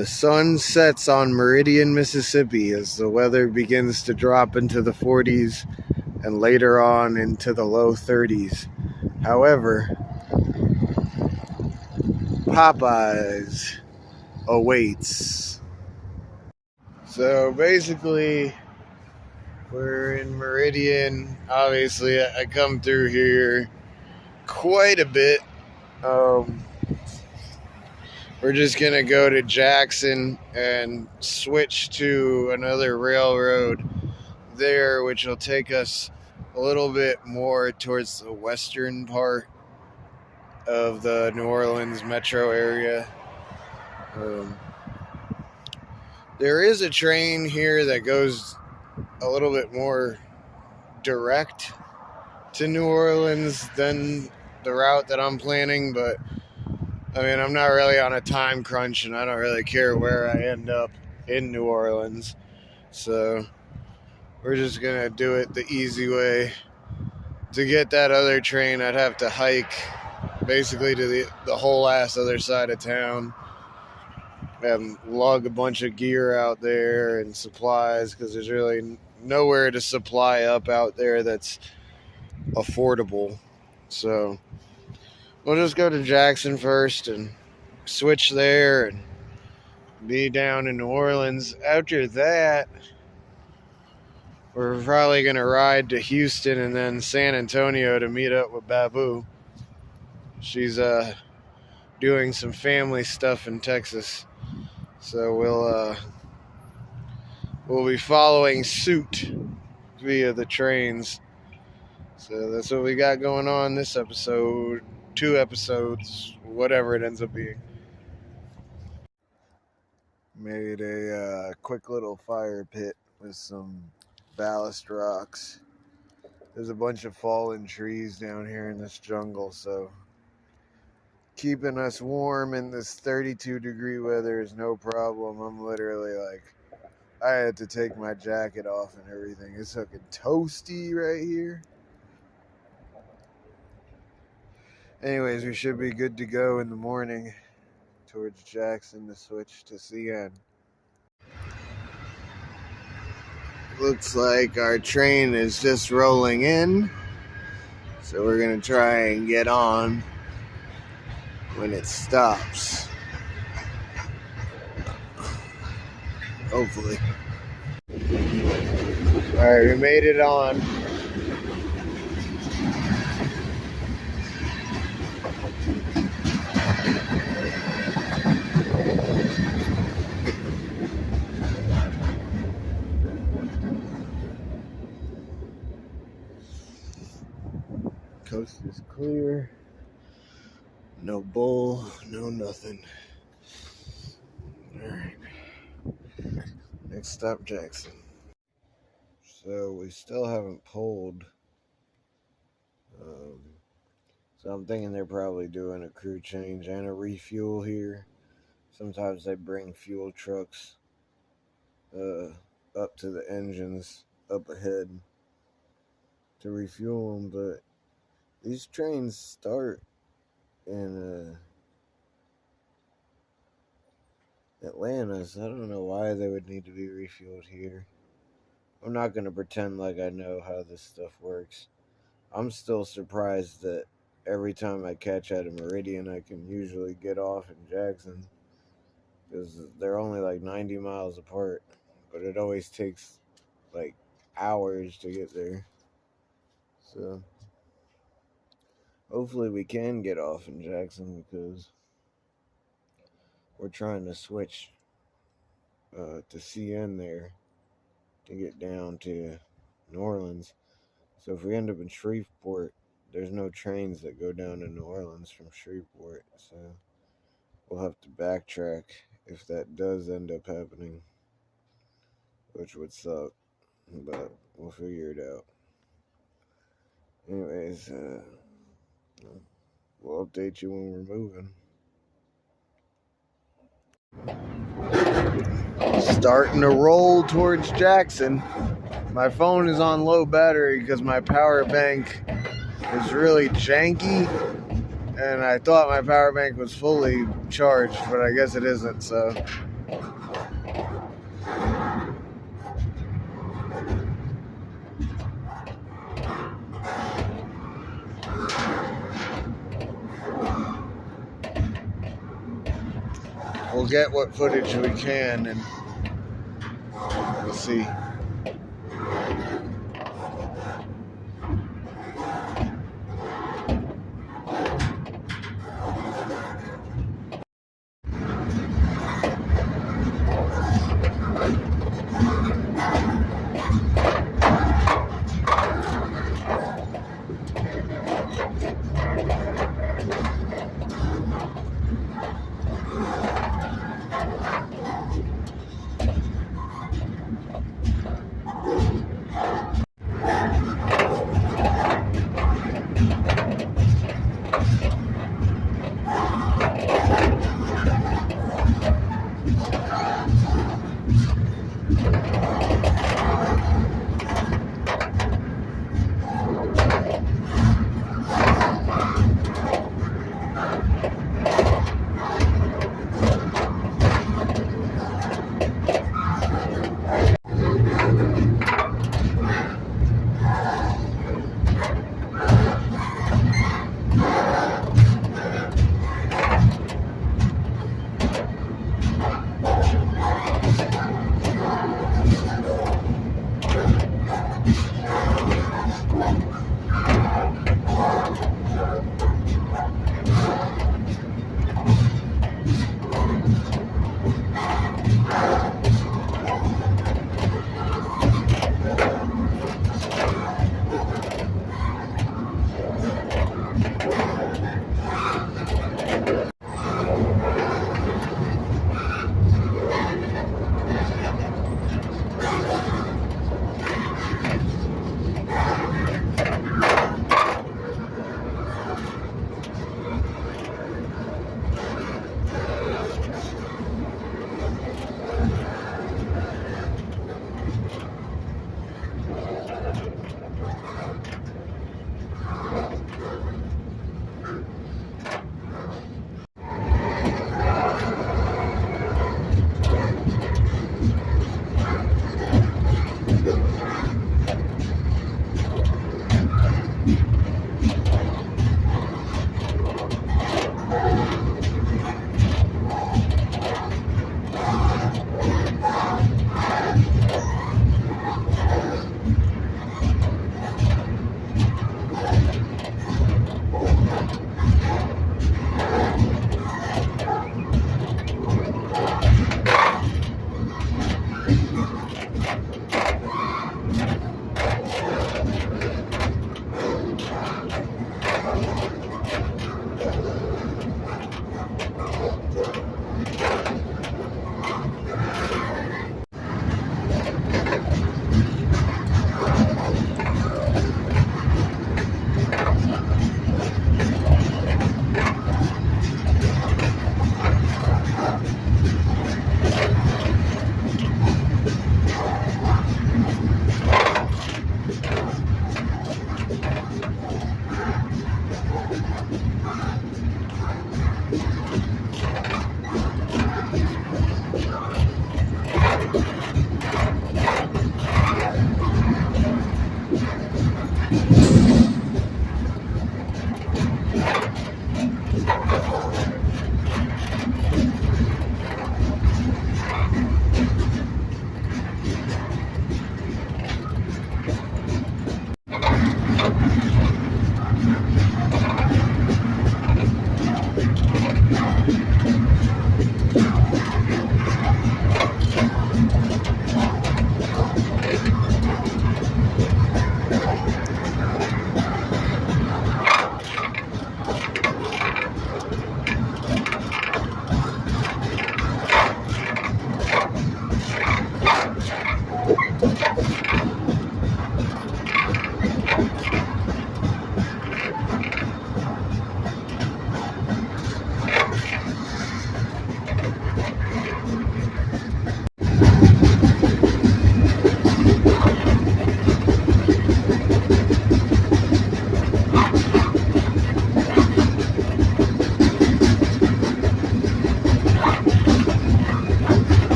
The sun sets on Meridian, Mississippi as the weather begins to drop into the 40s and later on into the low 30s. However, Popeyes awaits. So basically, we're in Meridian. Obviously, I come through here quite a bit. We're just going to go to Jackson and switch to another railroad there, which will take us a little bit more towards the western part of the New Orleans metro area. There is a train here that goes a little bit more direct to New Orleans than the route that I'm planning, but I mean, I'm not really on a time crunch and I don't really care where I end up in New Orleans. So we're just going to do it the easy way. To get that other train, I'd have to hike basically to the whole ass other side of town and lug a bunch of gear out there and supplies, because there's really nowhere to supply up out there that's affordable. So we'll just go to Jackson first and switch there and be down in New Orleans. After that, we're probably going to ride to Houston and then San Antonio to meet up with Babu. She's doing some family stuff in Texas. So we'll be following suit via the trains. So that's what we got going on this episode. 2 episodes, whatever it ends up being. Made a quick little fire pit with some ballast rocks. There's a bunch of fallen trees down here in this jungle, so keeping us warm in this 32-degree weather is no problem. I'm literally like, I had to take my jacket off and everything. It's fucking toasty right here. Anyways, we should be good to go in the morning towards Jackson to switch to CN. Looks like our train is just rolling in, so we're gonna try and get on when it stops. Hopefully. Alright, we made it on. Coast is clear. No bull, no nothing. Alright. Next stop, Jackson. So we still haven't pulled. So I'm thinking they're probably doing a crew change and a refuel here. Sometimes they bring fuel trucks up to the engines up ahead to refuel them, but these trains start in Atlanta, so I don't know why they would need to be refueled here. I'm not going to pretend like I know how this stuff works. I'm still surprised that every time I catch at a Meridian, I can usually get off in Jackson, because they're only like 90 miles apart, but it always takes like hours to get there. So hopefully we can get off in Jackson, because we're trying to switch to CN there to get down to New Orleans. So if we end up in Shreveport, there's no trains that go down to New Orleans from Shreveport. So we'll have to backtrack if that does end up happening, which would suck, but we'll figure it out. Anyways, we'll update you when we're moving. Starting to roll towards Jackson. My phone is on low battery because my power bank is really janky, and I thought my power bank was fully charged, but I guess it isn't, so We'll get what footage we can and we'll see.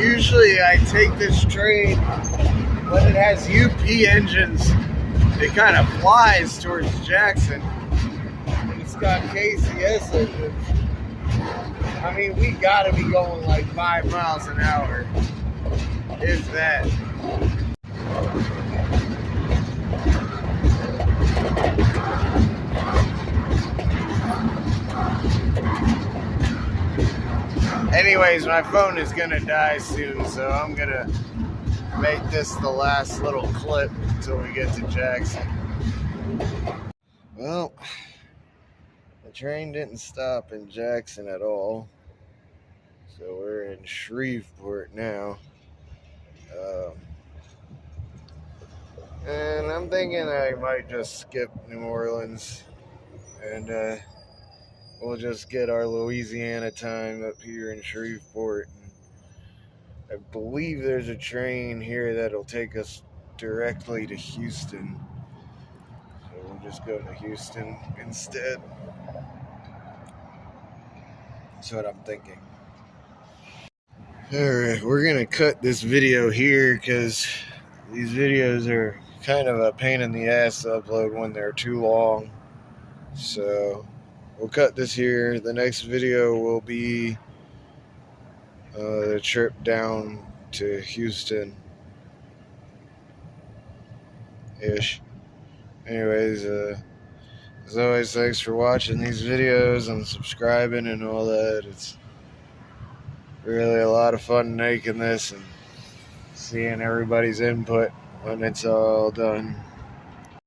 Usually I take this train when it has UP engines. It kind of flies towards Jackson. It's got KCS engines. I mean, we gotta be going like 5 miles an hour. If that. Anyways, my phone is gonna die soon, so I'm gonna make this the last little clip until we get to Jackson. Well, the train didn't stop in Jackson at all, so we're in Shreveport now. And I'm thinking I might just skip New Orleans and we'll just get our Louisiana time up here in Shreveport. I believe there's a train here that'll take us directly to Houston. So we'll just go to Houston instead. That's what I'm thinking. Alright, we're going to cut this video here because these videos are kind of a pain in the ass to upload when they're too long. So we'll cut this here. The next video will be the trip down to Houston ish. Anyways, as always, thanks for watching these videos and subscribing and all that. It's really a lot of fun making this and seeing everybody's input when it's all done.